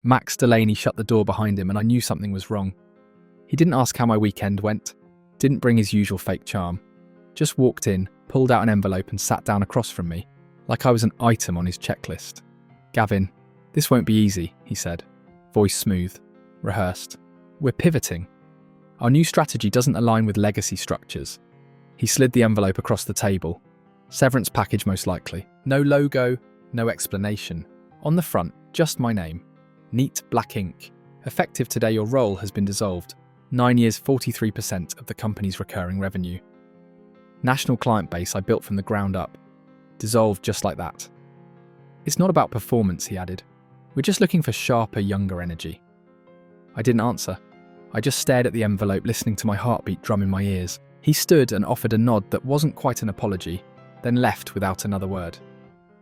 Max Delaney shut the door behind him and I knew something was wrong. He didn't ask how my weekend went, didn't bring his usual fake charm. Just walked in, pulled out an envelope and sat down across from me, like I was an item on his checklist. "Gavin, this won't be easy," he said, voice smooth, rehearsed. "We're pivoting. Our new strategy doesn't align with legacy structures." He slid the envelope across the table. Severance package most likely. No logo, no explanation. On the front, just my name. Neat black ink. Effective today, your role has been dissolved. 9 years, 43% of the company's recurring revenue. National client base I built from the ground up. Dissolved just like that. "It's not about performance," he added. "We're just looking for sharper, younger energy." I didn't answer. I just stared at the envelope, listening to my heartbeat drum in my ears. He stood and offered a nod that wasn't quite an apology, then left without another word.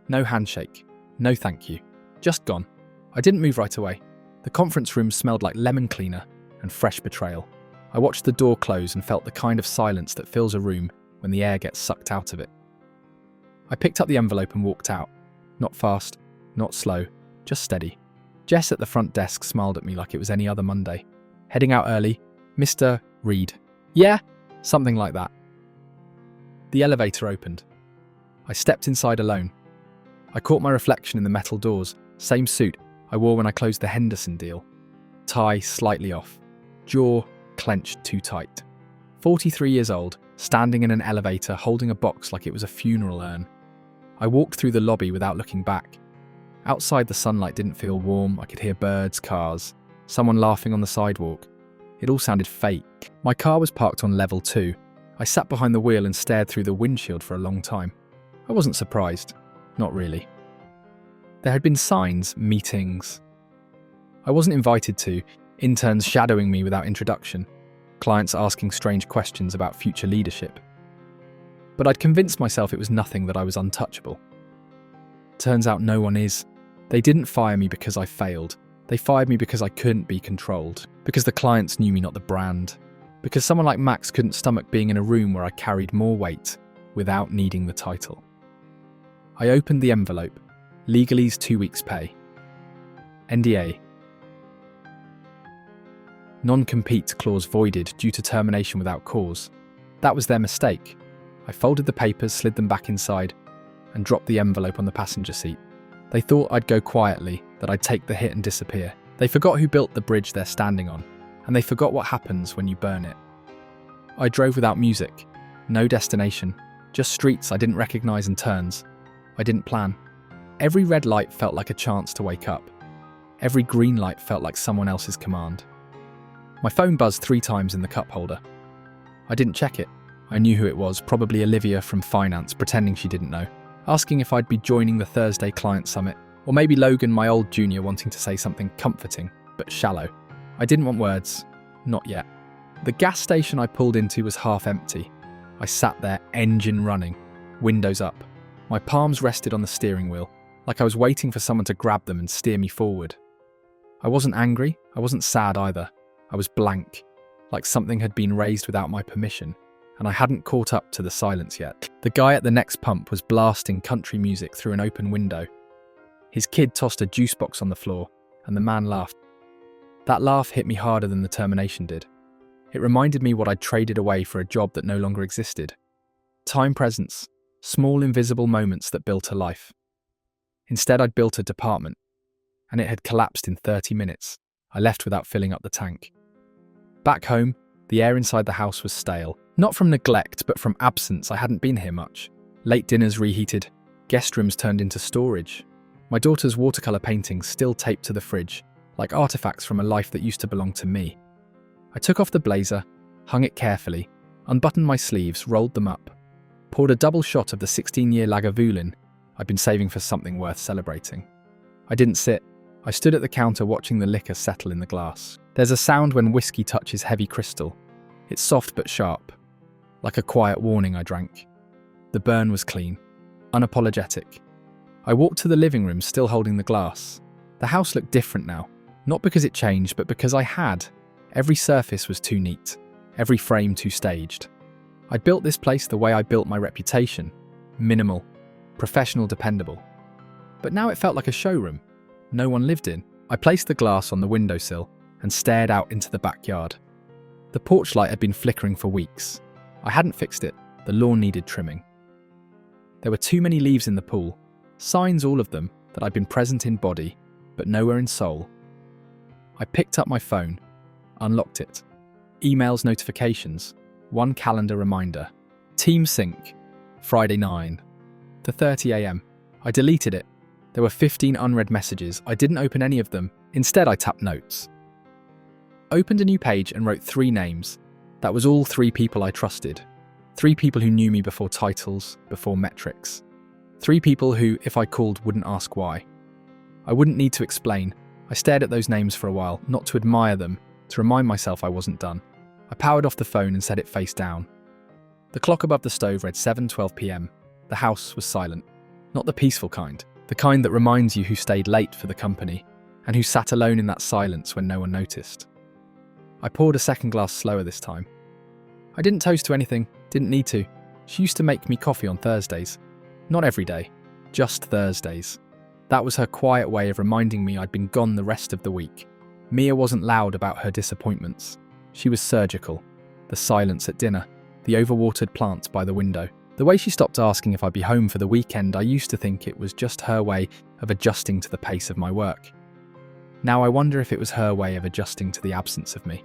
No handshake. No thank you. Just gone. I didn't move right away. The conference room smelled like lemon cleaner and fresh betrayal. I watched the door close and felt the kind of silence that fills a room when the air gets sucked out of it. I picked up the envelope and walked out. Not fast, not slow, just steady. Jess at the front desk smiled at me like it was any other Monday. "Heading out early, Mr. Reed." "Yeah?" Something like that. The elevator opened. I stepped inside alone. I caught my reflection in the metal doors, same suit I wore when I closed the Henderson deal. Tie slightly off, jaw clenched too tight. 43 years old, standing in an elevator holding a box like it was a funeral urn. I walked through the lobby without looking back. Outside, the sunlight didn't feel warm. I could hear birds, cars, someone laughing on the sidewalk. It all sounded fake. My car was parked on level 2. I sat behind the wheel and stared through the windshield for a long time. I wasn't surprised. Not really. There had been signs, meetings. I wasn't invited to, interns shadowing me without introduction, clients asking strange questions about future leadership. But I'd convinced myself it was nothing, that I was untouchable. Turns out no one is. They didn't fire me because I failed. They fired me because I couldn't be controlled, because the clients knew me, not the brand, because someone like Max couldn't stomach being in a room where I carried more weight without needing the title. I opened the envelope. Legalese 2 weeks' pay. NDA. Non-compete clause voided due to termination without cause. That was their mistake. I folded the papers, slid them back inside, and dropped the envelope on the passenger seat. They thought I'd go quietly, that I'd take the hit and disappear. They forgot who built the bridge they're standing on, and they forgot what happens when you burn it. I drove without music. No destination. Just streets I didn't recognise and turns I didn't plan. Every red light felt like a chance to wake up. Every green light felt like someone else's command. My phone buzzed 3 times in the cup holder. I didn't check it. I knew who it was, probably Olivia from finance, pretending she didn't know, asking if I'd be joining the Thursday client summit, or maybe Logan, my old junior, wanting to say something comforting, but shallow. I didn't want words. Not yet. The gas station I pulled into was half empty. I sat there, engine running, windows up. My palms rested on the steering wheel, like I was waiting for someone to grab them and steer me forward. I wasn't angry, I wasn't sad either. I was blank, like something had been raised without my permission, and I hadn't caught up to the silence yet. The guy at the next pump was blasting country music through an open window. His kid tossed a juice box on the floor, and the man laughed. That laugh hit me harder than the termination did. It reminded me what I'd traded away for a job that no longer existed. Time presence, small invisible moments that built a life. Instead, I'd built a department, and it had collapsed in 30 minutes. I left without filling up the tank. Back home, the air inside the house was stale. Not from neglect, but from absence. I hadn't been here much. Late dinners reheated, guest rooms turned into storage. My daughter's watercolour paintings still taped to the fridge, like artefacts from a life that used to belong to me. I took off the blazer, hung it carefully, unbuttoned my sleeves, rolled them up, poured a double shot of the 16-year Lagavulin I'd been saving for something worth celebrating. I didn't sit. I stood at the counter watching the liquor settle in the glass. There's a sound when whiskey touches heavy crystal. It's soft but sharp, like a quiet warning I drank. The burn was clean, unapologetic. I walked to the living room, still holding the glass. The house looked different now, not because it changed, but because I had. Every surface was too neat, every frame too staged. I'd built this place the way I built my reputation, minimal, professional, dependable. But now it felt like a showroom. No one lived in, I placed the glass on the windowsill and stared out into the backyard. The porch light had been flickering for weeks. I hadn't fixed it. The lawn needed trimming. There were too many leaves in the pool, signs all of them that I'd been present in body, but nowhere in soul. I picked up my phone, unlocked it. Emails, notifications, one calendar reminder. Team sync, Friday 9:30 a.m. I deleted it. There were 15 unread messages. I didn't open any of them. Instead, I tapped notes. Opened a new page and wrote 3 names. That was all 3 people I trusted. 3 people who knew me before titles, before metrics. 3 people who, if I called, wouldn't ask why. I wouldn't need to explain. I stared at those names for a while, not to admire them, to remind myself I wasn't done. I powered off the phone and set it face down. The clock above the stove read 7:12 p.m. The house was silent. Not the peaceful kind. The kind that reminds you who stayed late for the company, and who sat alone in that silence when no one noticed. I poured a second glass slower this time. I didn't toast to anything, didn't need to. She used to make me coffee on Thursdays. Not every day, just Thursdays. That was her quiet way of reminding me I'd been gone the rest of the week. Mia wasn't loud about her disappointments. She was surgical. The silence at dinner, the overwatered plants by the window. The way she stopped asking if I'd be home for the weekend, I used to think it was just her way of adjusting to the pace of my work. Now I wonder if it was her way of adjusting to the absence of me.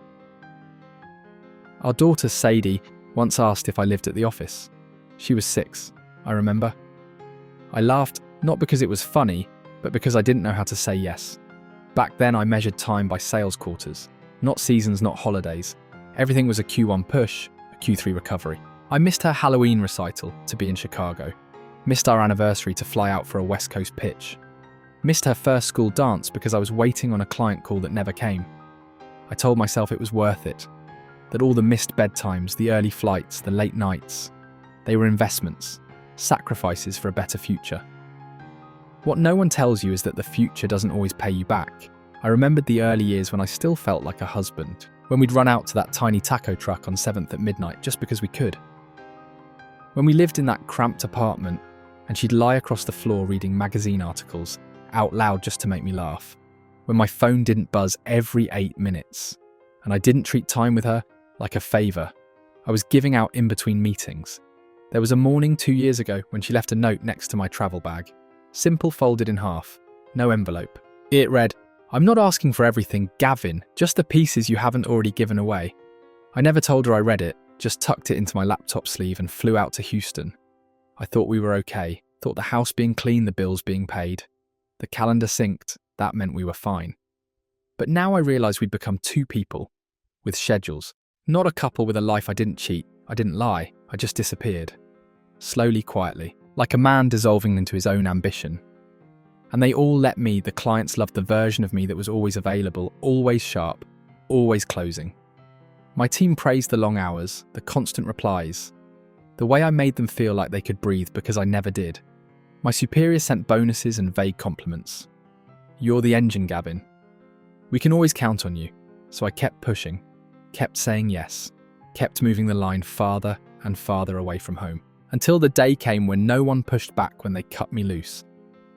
Our daughter Sadie once asked if I lived at the office. She was 6, I remember. I laughed, not because it was funny, but because I didn't know how to say yes. Back then I measured time by sales quarters, not seasons, not holidays. Everything was a Q1 push, a Q3 recovery. I missed her Halloween recital to be in Chicago. Missed our anniversary to fly out for a West Coast pitch. Missed her first school dance because I was waiting on a client call that never came. I told myself it was worth it. That all the missed bedtimes, the early flights, the late nights, they were investments, sacrifices for a better future. What no one tells you is that the future doesn't always pay you back. I remembered the early years when I still felt like a husband, when we'd run out to that tiny taco truck on 7th at midnight just because we could. When we lived in that cramped apartment and she'd lie across the floor reading magazine articles out loud just to make me laugh. When my phone didn't buzz every 8 minutes and I didn't treat time with her like a favour. I was giving out in between meetings. There was a morning 2 years ago when she left a note next to my travel bag. Simple, folded in half. No envelope. It read, "I'm not asking for everything, Gavin, just the pieces you haven't already given away." I never told her I read it, just tucked it into my laptop sleeve and flew out to Houston. I thought we were okay. Thought the house being clean, the bills being paid. The calendar synced. That meant we were fine. But now I realised we'd become 2 people, with schedules. Not a couple with a life. I didn't cheat, I didn't lie, I just disappeared. Slowly, quietly, like a man dissolving into his own ambition. And they all let me, the clients loved the version of me that was always available, always sharp, always closing. My team praised the long hours, the constant replies, the way I made them feel like they could breathe because I never did. My superiors sent bonuses and vague compliments. "You're the engine, Gavin. We can always count on you." So I kept pushing. Kept saying yes, kept moving the line farther and farther away from home, until the day came when no one pushed back when they cut me loose.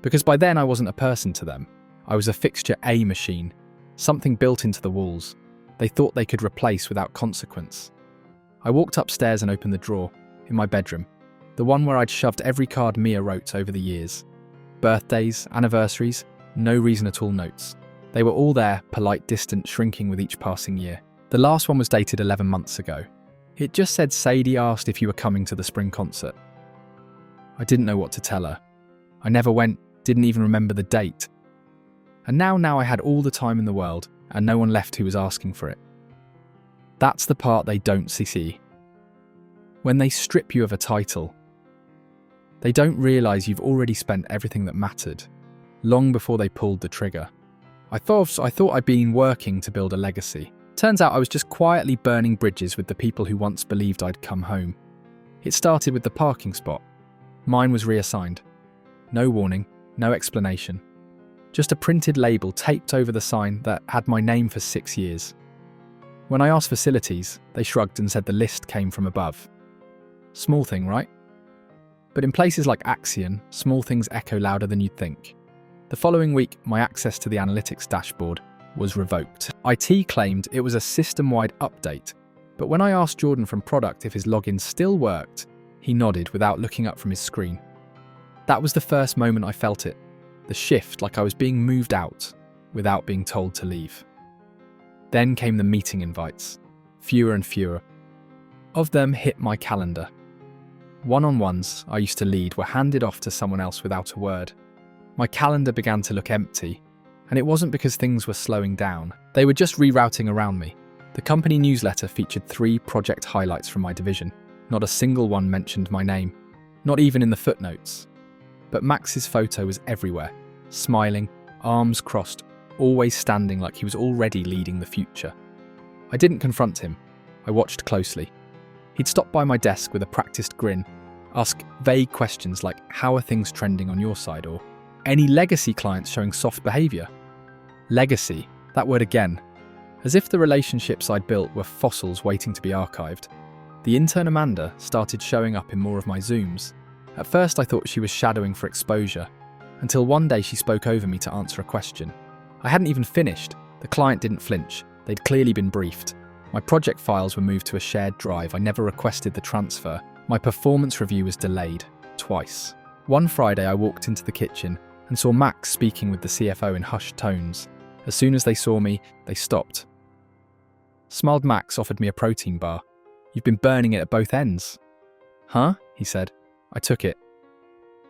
Because by then I wasn't a person to them. I was a fixture, a machine, something built into the walls. They thought they could replace without consequence. I walked upstairs and opened the drawer, in my bedroom, the one where I'd shoved every card Mia wrote over the years. Birthdays, anniversaries, no reason at all notes. They were all there, polite, distant, shrinking with each passing year. The last one was dated 11 months ago. It just said Sadie asked if you were coming to the spring concert. I didn't know what to tell her. I never went, didn't even remember the date. And now I had all the time in the world, and no one left who was asking for it. That's the part they don't see. When they strip you of a title, they don't realise you've already spent everything that mattered, long before they pulled the trigger. I thought I'd been working to build a legacy. Turns out I was just quietly burning bridges with the people who once believed I'd come home. It started with the parking spot. Mine was reassigned. No warning, no explanation. Just a printed label taped over the sign that had my name for 6 years. When I asked facilities, they shrugged and said the list came from above. Small thing, right? But in places like Axion, small things echo louder than you'd think. The following week, my access to the analytics dashboard was revoked. IT claimed it was a system-wide update, but when I asked Jordan from product if his login still worked, he nodded without looking up from his screen. That was the first moment I felt it, the shift, like I was being moved out without being told to leave. Then came the meeting invites, fewer and fewer. Of them hit my calendar. One-on-ones I used to lead were handed off to someone else without a word. My calendar began to look empty, and it wasn't because things were slowing down. They were just rerouting around me. The company newsletter featured 3 project highlights from my division. Not a single one mentioned my name, not even in the footnotes. But Max's photo was everywhere, smiling, arms crossed, always standing like he was already leading the future. I didn't confront him. I watched closely. He'd stop by my desk with a practiced grin, ask vague questions like, "How are things trending on your side?" or "Any legacy clients showing soft behaviour?" Legacy, that word again. As if the relationships I'd built were fossils waiting to be archived. The intern Amanda started showing up in more of my Zooms. At first I thought she was shadowing for exposure, until one day she spoke over me to answer a question. I hadn't even finished. The client didn't flinch. They'd clearly been briefed. My project files were moved to a shared drive. I never requested the transfer. My performance review was delayed, twice. One Friday I walked into the kitchen and saw Max speaking with the CFO in hushed tones. As soon as they saw me, they stopped. Smiled Max offered me a protein bar. "You've been burning it at both ends." "Huh?" he said. I took it.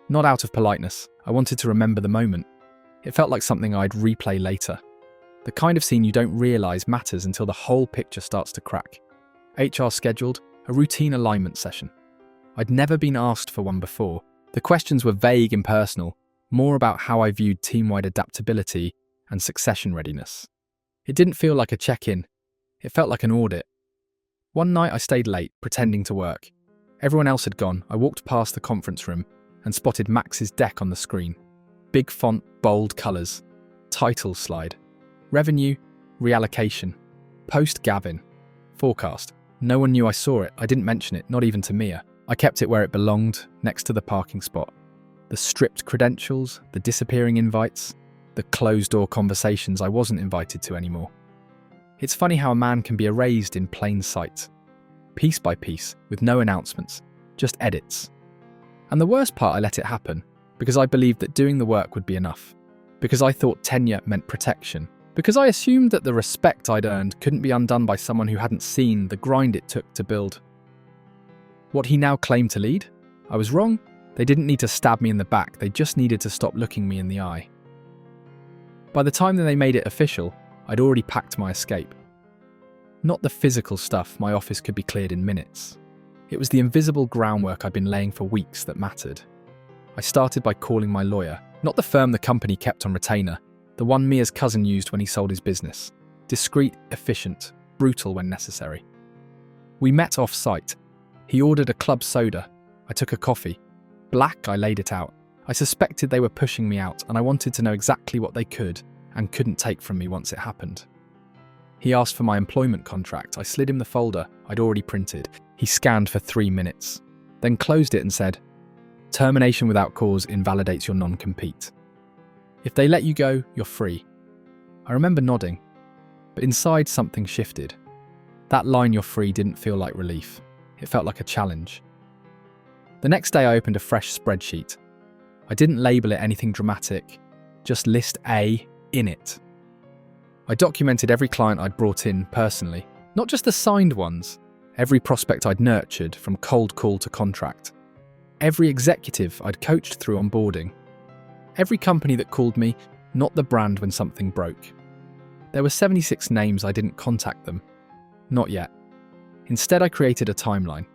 Not out of politeness. I wanted to remember the moment. It felt like something I'd replay later. The kind of scene you don't realise matters until the whole picture starts to crack. HR scheduled a routine alignment session. I'd never been asked for one before. The questions were vague and personal, more about how I viewed team-wide adaptability and succession readiness. It didn't feel like a check-in. It felt like an audit. One night I stayed late, pretending to work. Everyone else had gone. I walked past the conference room and spotted Max's deck on the screen. Big font, bold colours. Title slide. Revenue, reallocation. Post Gavin. Forecast. No one knew I saw it. I didn't mention it, not even to Mia. I kept it where it belonged, next to the parking spot. The stripped credentials, the disappearing invites, the closed-door conversations I wasn't invited to anymore. It's funny how a man can be erased in plain sight. Piece by piece, with no announcements, just edits. And the worst part, I let it happen, because I believed that doing the work would be enough. Because I thought tenure meant protection. Because I assumed that the respect I'd earned couldn't be undone by someone who hadn't seen the grind it took to build. What he now claimed to lead? I was wrong. They didn't need to stab me in the back, they just needed to stop looking me in the eye. By the time that they made it official, I'd already packed my escape. Not the physical stuff, my office could be cleared in minutes. It was the invisible groundwork I'd been laying for weeks that mattered. I started by calling my lawyer, not the firm the company kept on retainer, the one Mia's cousin used when he sold his business. Discreet, efficient, brutal when necessary. We met off-site. He ordered a club soda. I took a coffee. Black, I laid it out. I suspected they were pushing me out, and I wanted to know exactly what they could and couldn't take from me once it happened. He asked for my employment contract. I slid him the folder I'd already printed. He scanned for 3 minutes, then closed it and said, "Termination without cause invalidates your non-compete. If they let you go, you're free." I remember nodding, but inside something shifted. That line, "you're free," didn't feel like relief. It felt like a challenge. The next day I opened a fresh spreadsheet. I didn't label it anything dramatic, just list A in it. I documented every client I'd brought in personally, not just the signed ones, every prospect I'd nurtured from cold call to contract, every executive I'd coached through onboarding, every company that called me, not the brand when something broke. There were 76 names. I didn't contact them. Not yet. Instead, I created a timeline.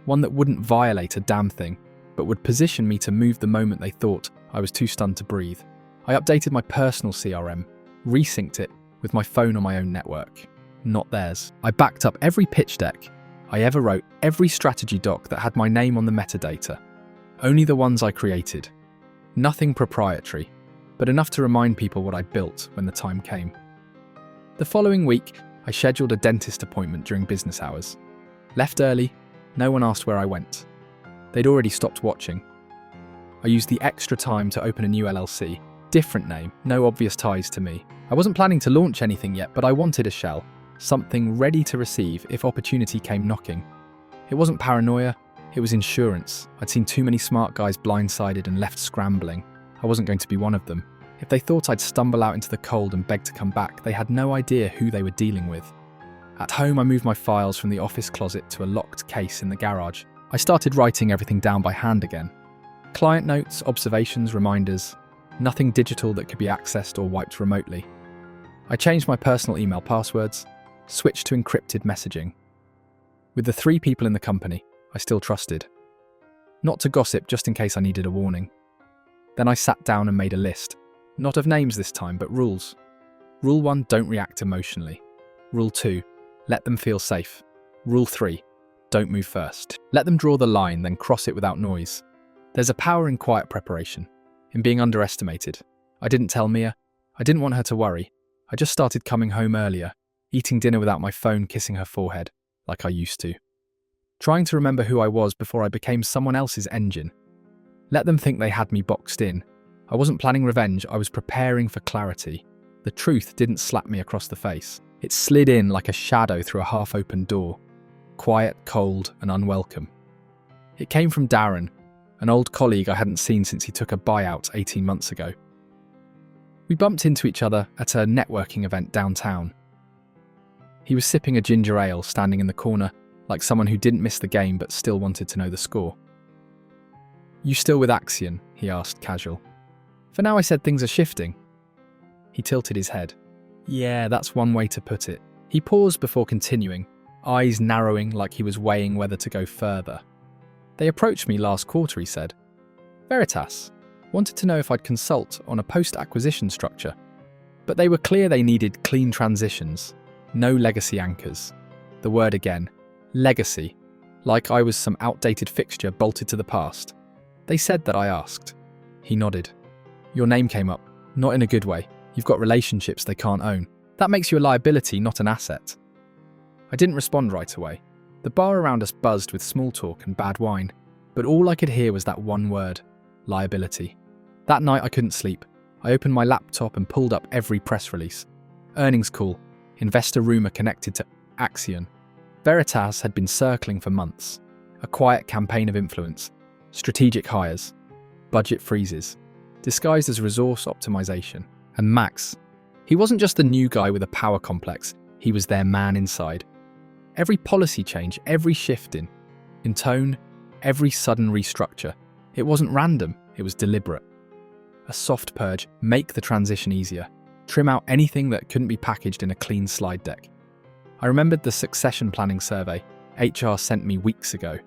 One that wouldn't violate a damn thing, but would position me to move the moment they thought I was too stunned to breathe. I updated my personal CRM, resynced it with my phone on my own network, not theirs. I backed up every pitch deck I ever wrote, every strategy doc that had my name on the metadata. Only the ones I created. Nothing proprietary, but enough to remind people what I'd built when the time came. The following week, I scheduled a dentist appointment during business hours. Left early, no one asked where I went. They'd already stopped watching. I used the extra time to open a new LLC, Different name, no obvious ties to me. I wasn't planning to launch anything yet, but I wanted a shell, something ready to receive if opportunity came knocking. It wasn't paranoia, it was insurance. I'd seen too many smart guys blindsided and left scrambling. I wasn't going to be one of them. If they thought I'd stumble out into the cold and beg to come back, they had no idea who they were dealing with. At home, I moved my files from the office closet to a locked case in the garage. I started writing everything down by hand again. Client notes, observations, reminders. Nothing digital that could be accessed or wiped remotely. I changed my personal email passwords, switched to encrypted messaging. With the 3 people in the company, I still trusted. Not to gossip, just in case I needed a warning. Then I sat down and made a list. Not of names this time, but rules. Rule 1, don't react emotionally. Rule 2, let them feel safe. Rule 3, don't move first. Let them draw the line, then cross it without noise. There's a power in quiet preparation, in being underestimated. I didn't tell Mia. I didn't want her to worry. I just started coming home earlier, eating dinner without my phone kissing her forehead, like I used to. Trying to remember who I was before I became someone else's engine. Let them think they had me boxed in. I wasn't planning revenge, I was preparing for clarity. The truth didn't slap me across the face. It slid in like a shadow through a half-open door. Quiet, cold, and unwelcome. It came from Darren, an old colleague I hadn't seen since he took a buyout 18 months ago. We bumped into each other at a networking event downtown. He was sipping a ginger ale, standing in the corner, like someone who didn't miss the game but still wanted to know the score. "You still with Axion?" he asked, casual. "For now," I said, "things are shifting." He tilted his head. "Yeah, that's one way to put it." He paused before continuing, eyes narrowing like he was weighing whether to go further. "They approached me last quarter," he said. "Veritas. Wanted to know if I'd consult on a post-acquisition structure. But they were clear they needed clean transitions, no legacy anchors." The word again. Legacy. Like I was some outdated fixture bolted to the past. "They said that," I asked. He nodded. "Your name came up. Not in a good way. You've got relationships they can't own. That makes you a liability, not an asset." I didn't respond right away. The bar around us buzzed with small talk and bad wine, but all I could hear was that one word, liability. That night I couldn't sleep. I opened my laptop and pulled up every press release. Earnings call, investor rumour connected to Axion. Veritas had been circling for months. A quiet campaign of influence, strategic hires, budget freezes, disguised as resource optimization. And Max, he wasn't just a new guy with a power complex, he was their man inside. Every policy change, every shift in tone, every sudden restructure, it wasn't random, it was deliberate. A soft purge, make the transition easier, trim out anything that couldn't be packaged in a clean slide deck. I remembered the succession planning survey HR sent me weeks ago.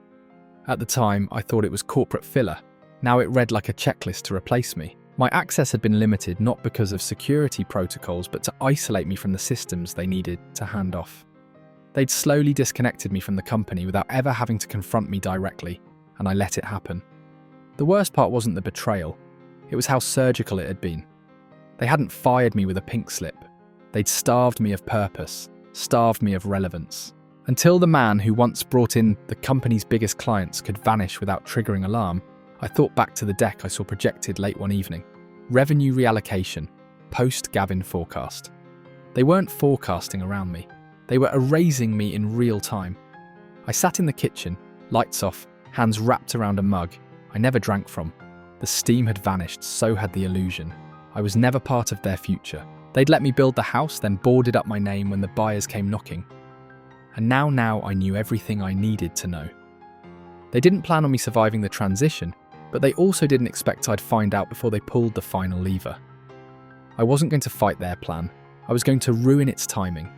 At the time, I thought it was corporate filler. Now it read like a checklist to replace me. My access had been limited not because of security protocols, but to isolate me from the systems they needed to hand off. They'd slowly disconnected me from the company without ever having to confront me directly, and I let it happen. The worst part wasn't the betrayal. It was how surgical it had been. They hadn't fired me with a pink slip. They'd starved me of purpose, starved me of relevance. Until the man who once brought in the company's biggest clients could vanish without triggering alarm, I thought back to the deck I saw projected late one evening. Revenue reallocation, post-Gavin forecast. They weren't forecasting around me. They were erasing me in real time. I sat in the kitchen, lights off, hands wrapped around a mug I never drank from. The steam had vanished, so had the illusion. I was never part of their future. They'd let me build the house, then boarded up my name when the buyers came knocking. And now I knew everything I needed to know. They didn't plan on me surviving the transition, but they also didn't expect I'd find out before they pulled the final lever. I wasn't going to fight their plan. I was going to ruin its timing.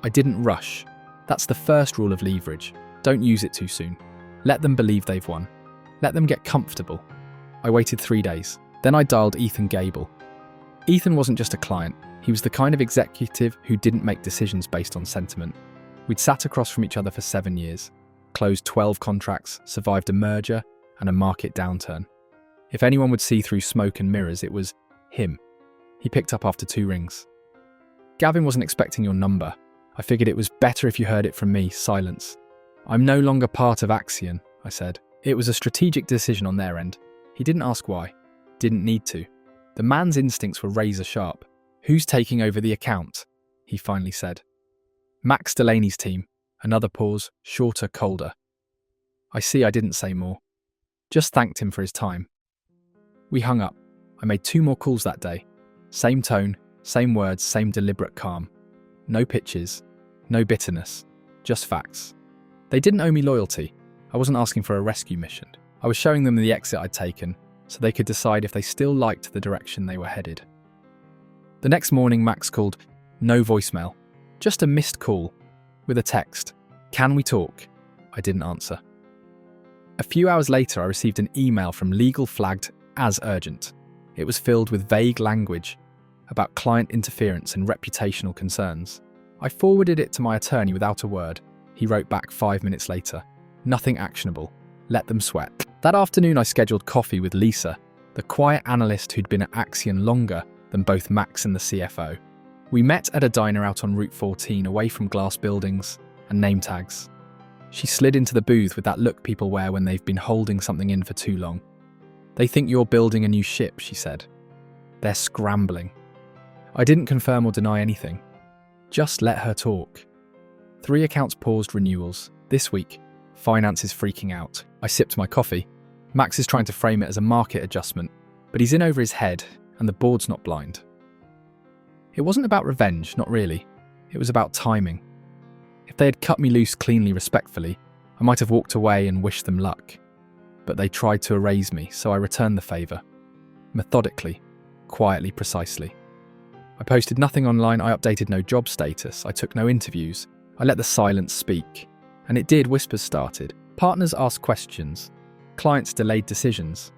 I didn't rush. That's the first rule of leverage. Don't use it too soon. Let them believe they've won. Let them get comfortable. I waited 3 days. Then I dialed Ethan Gable. Ethan wasn't just a client. He was the kind of executive who didn't make decisions based on sentiment. We'd sat across from each other for 7 years, closed 12 contracts, survived a merger and a market downturn. If anyone would see through smoke and mirrors, it was him. He picked up after 2 rings. "Gavin wasn't expecting your number. I figured it was better if you heard it from me." Silence. "I'm no longer part of Axion," I said. It was a strategic decision on their end. He didn't ask why. Didn't need to. The man's instincts were razor sharp. "Who's taking over the account?" he finally said. "Max Delaney's team." Another pause, shorter, colder. I see I didn't say more. Just thanked him for his time. We hung up. I made 2 more calls that day. Same tone, same words, same deliberate calm. No pitches, no bitterness, just facts. They didn't owe me loyalty. I wasn't asking for a rescue mission. I was showing them the exit I'd taken, so they could decide if they still liked the direction they were headed. The next morning, Max called. No voicemail. Just a missed call. With a text. "Can we talk?" I didn't answer. A few hours later, I received an email from legal flagged as urgent. It was filled with vague language about client interference and reputational concerns. I forwarded it to my attorney without a word. He wrote back 5 minutes later. Nothing actionable. Let them sweat. That afternoon, I scheduled coffee with Lisa, the quiet analyst who'd been at Axion longer than both Max and the CFO. We met at a diner out on Route 14, away from glass buildings and name tags. She slid into the booth with that look people wear when they've been holding something in for too long. "They think you're building a new ship," she said. "They're scrambling." I didn't confirm or deny anything. Just let her talk. 3 accounts paused renewals. This week, finance is freaking out. I sipped my coffee. Max is trying to frame it as a market adjustment, but he's in over his head, and the board's not blind. It wasn't about revenge, not really. It was about timing. If they had cut me loose cleanly, respectfully, I might have walked away and wished them luck. But they tried to erase me, so I returned the favour. Methodically, quietly, precisely. I posted nothing online, I updated no job status, I took no interviews. I let the silence speak. And it did, whispers started. Partners asked questions. Clients delayed decisions.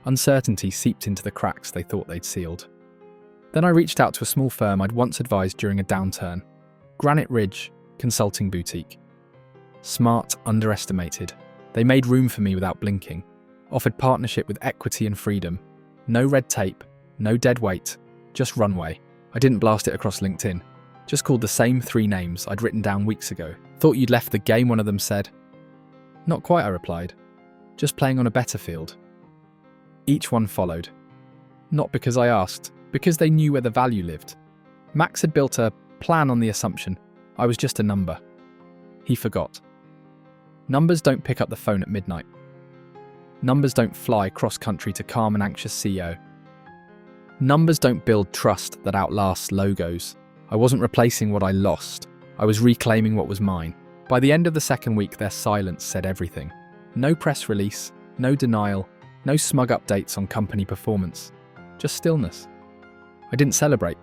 Uncertainty seeped into the cracks they thought they'd sealed. Then I reached out to a small firm I'd once advised during a downturn. Granite Ridge Consulting Boutique. Smart, underestimated. They made room for me without blinking. Offered partnership with equity and freedom. No red tape, no dead weight, just runway. I didn't blast it across LinkedIn. Just called the same 3 names I'd written down weeks ago. "Thought you'd left the game," one of them said. "Not quite," I replied. "Just playing on a better field." Each one followed. Not because I asked, because they knew where the value lived. Max had built a plan on the assumption I was just a number. He forgot. Numbers don't pick up the phone at midnight. Numbers don't fly cross-country to calm an anxious CEO. Numbers don't build trust that outlasts logos. I wasn't replacing what I lost. I was reclaiming what was mine. By the end of the second week, their silence said everything. No press release, no denial, no smug updates on company performance. Just stillness. I didn't celebrate.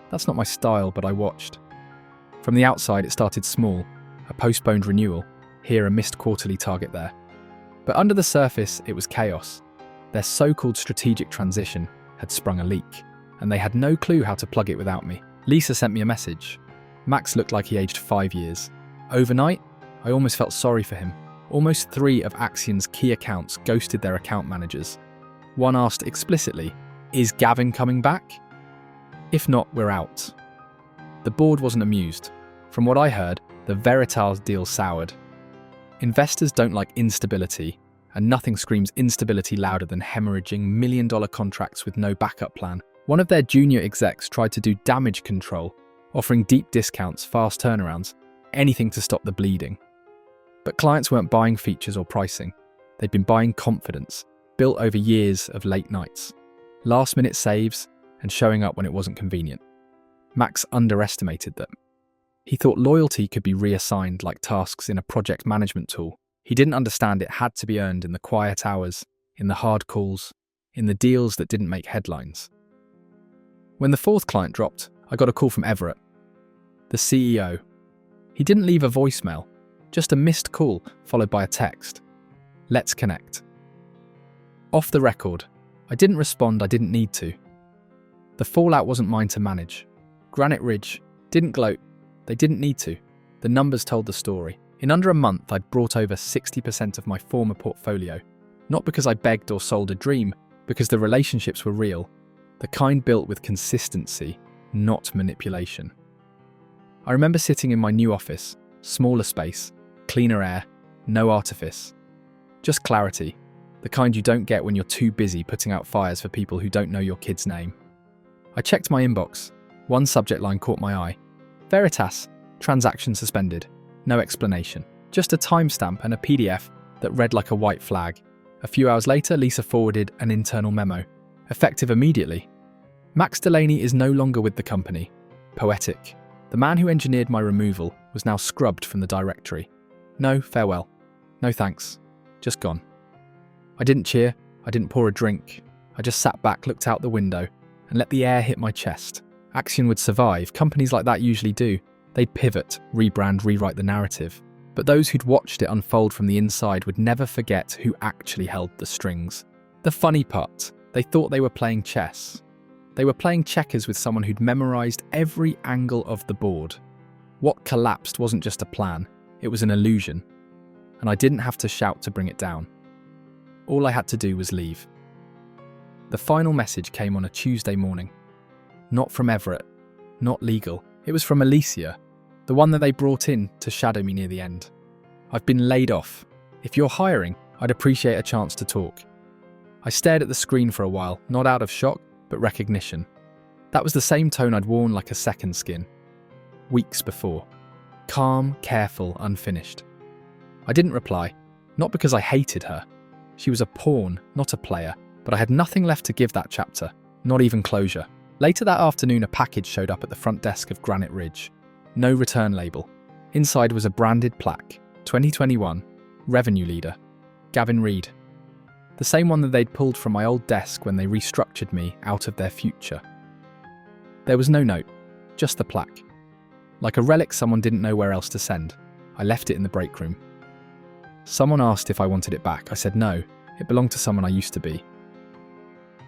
That's not my style, but I watched. From the outside, it started small, a postponed renewal, here a missed quarterly target there. But under the surface, it was chaos. Their so-called strategic transition had sprung a leak, and they had no clue how to plug it without me. Lisa sent me a message. Max looked like he aged 5 years. Overnight, I almost felt sorry for him. Almost 3 of Axion's key accounts ghosted their account managers. One asked explicitly, "Is Gavin coming back? If not, we're out." The board wasn't amused. From what I heard, the Veritas deal soured. Investors don't like instability, and nothing screams instability louder than hemorrhaging million-dollar contracts with no backup plan. One of their junior execs tried to do damage control, offering deep discounts, fast turnarounds, anything to stop the bleeding. But clients weren't buying features or pricing. They'd been buying confidence, built over years of late nights, last-minute saves, and showing up when it wasn't convenient. Max underestimated them. He thought loyalty could be reassigned like tasks in a project management tool. He didn't understand it had to be earned in the quiet hours, in the hard calls, in the deals that didn't make headlines. When the 4th client dropped, I got a call from Everett, the CEO. He didn't leave a voicemail, just a missed call followed by a text. "Let's connect." Off the record, I didn't respond, I didn't need to. The fallout wasn't mine to manage. Granite Ridge didn't gloat, they didn't need to. The numbers told the story. In under a month, I'd brought over 60% of my former portfolio. Not because I begged or sold a dream, because the relationships were real. The kind built with consistency, not manipulation. I remember sitting in my new office, smaller space, cleaner air, no artifice. Just clarity. the kind you don't get when you're too busy putting out fires for people who don't know your kid's name. I checked my inbox. One subject line caught my eye. Veritas, transaction suspended. No explanation. Just a timestamp and a PDF that read like a white flag. A few hours later, Lisa forwarded an internal memo. Effective immediately. Max Delaney is no longer with the company. Poetic. The man who engineered my removal was now scrubbed from the directory. No, farewell. No thanks. Just gone. I didn't cheer. I didn't pour a drink. I just sat back, looked out the window, and let the air hit my chest. Axion would survive. Companies like that usually do. They'd pivot, rebrand, rewrite the narrative. But those who'd watched it unfold from the inside would never forget who actually held the strings. The funny part, they thought they were playing chess. They were playing checkers with someone who'd memorized every angle of the board. What collapsed wasn't just a plan, it was an illusion. And I didn't have to shout to bring it down. All I had to do was leave. The final message came on a Tuesday morning. Not from Everett, not legal. It was from Alicia, the one that they brought in to shadow me near the end. I've been laid off. If you're hiring, I'd appreciate a chance to talk. I stared at the screen for a while, not out of shock, but recognition. That was the same tone I'd worn like a second skin. Weeks before. Calm, careful, unfinished. I didn't reply, not because I hated her. She was a pawn, not a player, but I had nothing left to give that chapter, not even closure. Later that afternoon, a package showed up at the front desk of Granite Ridge. No return label. Inside was a branded plaque, 2021, Revenue Leader, Gavin Reed. The same one that they'd pulled from my old desk when they restructured me out of their future. There was no note, just the plaque. Like a relic someone didn't know where else to send, I left it in the break room. Someone asked if I wanted it back. I said no, it belonged to someone I used to be.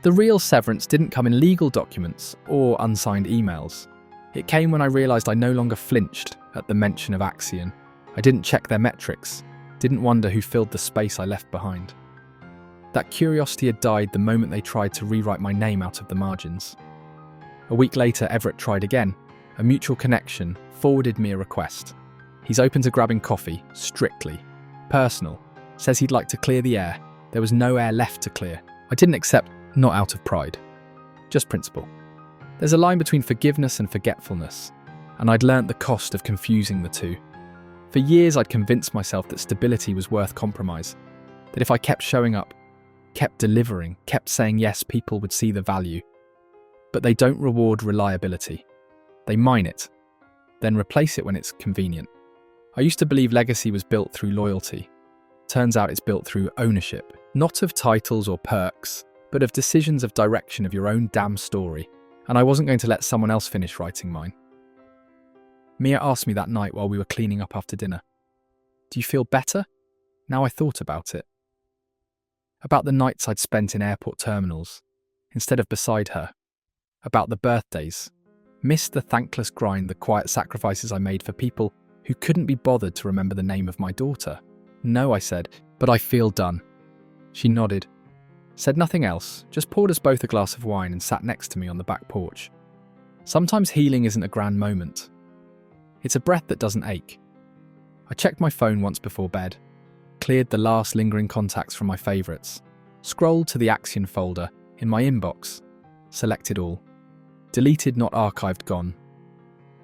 The real severance didn't come in legal documents or unsigned emails. It came when I realised I no longer flinched at the mention of Axion. I didn't check their metrics, didn't wonder who filled the space I left behind. That curiosity had died the moment they tried to rewrite my name out of the margins. A week later, Everett tried again. A mutual connection forwarded me a request. He's open to grabbing coffee, strictly. Personal. Says he'd like to clear the air. There was no air left to clear. I didn't accept, not out of pride. Just principle. There's a line between forgiveness and forgetfulness, and I'd learnt the cost of confusing the two. For years I'd convinced myself that stability was worth compromise, that if I kept showing up, kept delivering, kept saying yes, people would see the value. But they don't reward reliability. They mine it, then replace it when it's convenient. I used to believe legacy was built through loyalty. Turns out it's built through ownership, not of titles or perks, but of decisions of direction of your own damn story. And I wasn't going to let someone else finish writing mine. Mia asked me that night while we were cleaning up after dinner, "Do you feel better?" Now I thought about it. About the nights I'd spent in airport terminals, instead of beside her. About the birthdays. Missed the thankless grind, the quiet sacrifices I made for people who couldn't be bothered to remember the name of my daughter. "No," I said, "but I feel done." She nodded. Said nothing else, just poured us both a glass of wine and sat next to me on the back porch. Sometimes healing isn't a grand moment. It's a breath that doesn't ache. I checked my phone once before bed, cleared the last lingering contacts from my favourites, scrolled to the Axion folder in my inbox, selected all. Deleted, not archived, gone.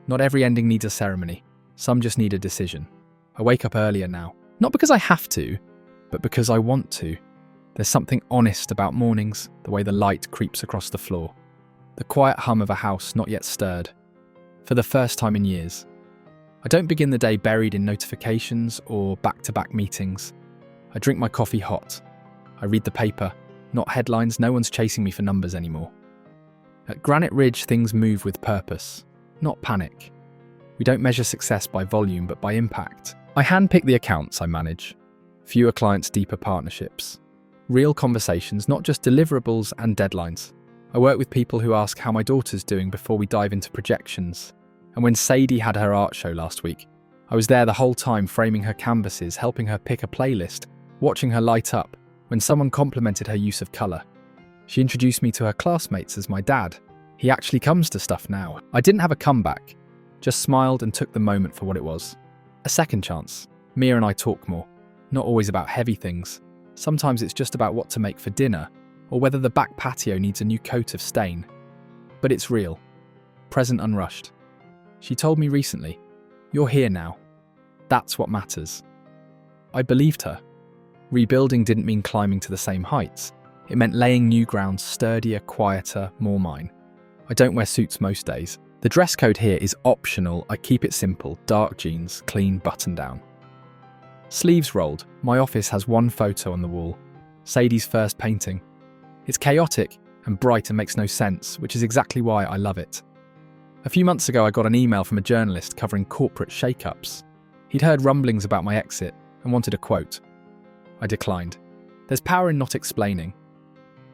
Not every ending needs a ceremony. Some just need a decision. I wake up earlier now, not because I have to, but because I want to. There's something honest about mornings, the way the light creeps across the floor. The quiet hum of a house not yet stirred. For the first time in years. I don't begin the day buried in notifications or back-to-back meetings. I drink my coffee hot. I read the paper, not headlines. No one's chasing me for numbers anymore. At Granite Ridge, things move with purpose, not panic. We don't measure success by volume, but by impact. I handpick the accounts I manage. Fewer clients, deeper partnerships. Real conversations, not just deliverables and deadlines. I work with people who ask how my daughter's doing before we dive into projections. And when Sadie had her art show last week, I was there the whole time framing her canvases, helping her pick a playlist, watching her light up when someone complimented her use of colour. She introduced me to her classmates as my dad. He actually comes to stuff now. I didn't have a comeback, just smiled and took the moment for what it was. A second chance. Mia and I talk more, not always about heavy things. Sometimes it's just about what to make for dinner, or whether the back patio needs a new coat of stain. But it's real. Present unrushed. She told me recently, "You're here now. That's what matters." I believed her. Rebuilding didn't mean climbing to the same heights. It meant laying new ground, sturdier, quieter, more mine. I don't wear suits most days. The dress code here is optional. I keep it simple: dark jeans, clean button down. Sleeves rolled. My office has one photo on the wall. Sadie's first painting. It's chaotic and bright and makes no sense, which is exactly why I love it. A few months ago, I got an email from a journalist covering corporate shake-ups. He'd heard rumblings about my exit and wanted a quote. I declined. There's power in not explaining.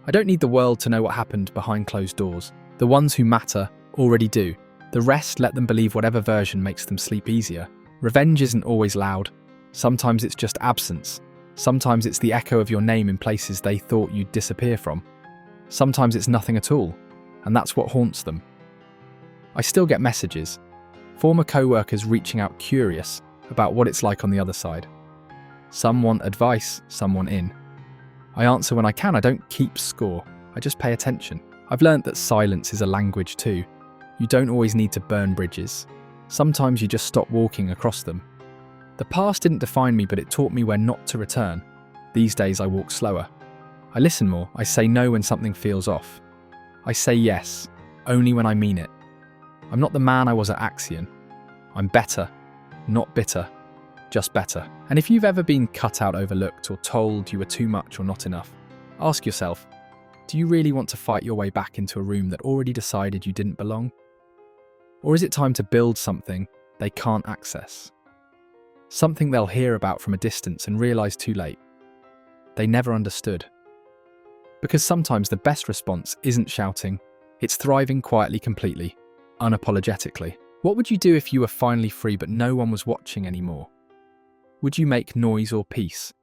I don't need the world to know what happened behind closed doors. The ones who matter already do. The rest, let them believe whatever version makes them sleep easier. Revenge isn't always loud. Sometimes it's just absence. Sometimes it's the echo of your name in places they thought you'd disappear from. Sometimes it's nothing at all, and that's what haunts them. I still get messages. Former co-workers reaching out curious about what it's like on the other side. Some want advice, some want in. I answer when I can. I don't keep score. I just pay attention. I've learnt that silence is a language too. You don't always need to burn bridges. Sometimes you just stop walking across them. The past didn't define me, but it taught me where not to return. These days I walk slower. I listen more. I say no when something feels off. I say yes, only when I mean it. I'm not the man I was at Axion. I'm better, not bitter, just better. And if you've ever been cut out, overlooked, or told you were too much or not enough, ask yourself, do you really want to fight your way back into a room that already decided you didn't belong? Or is it time to build something they can't access? Something they'll hear about from a distance and realise too late. They never understood. Because sometimes the best response isn't shouting, it's thriving quietly, completely, unapologetically. What would you do if you were finally free but no one was watching anymore? Would you make noise or peace?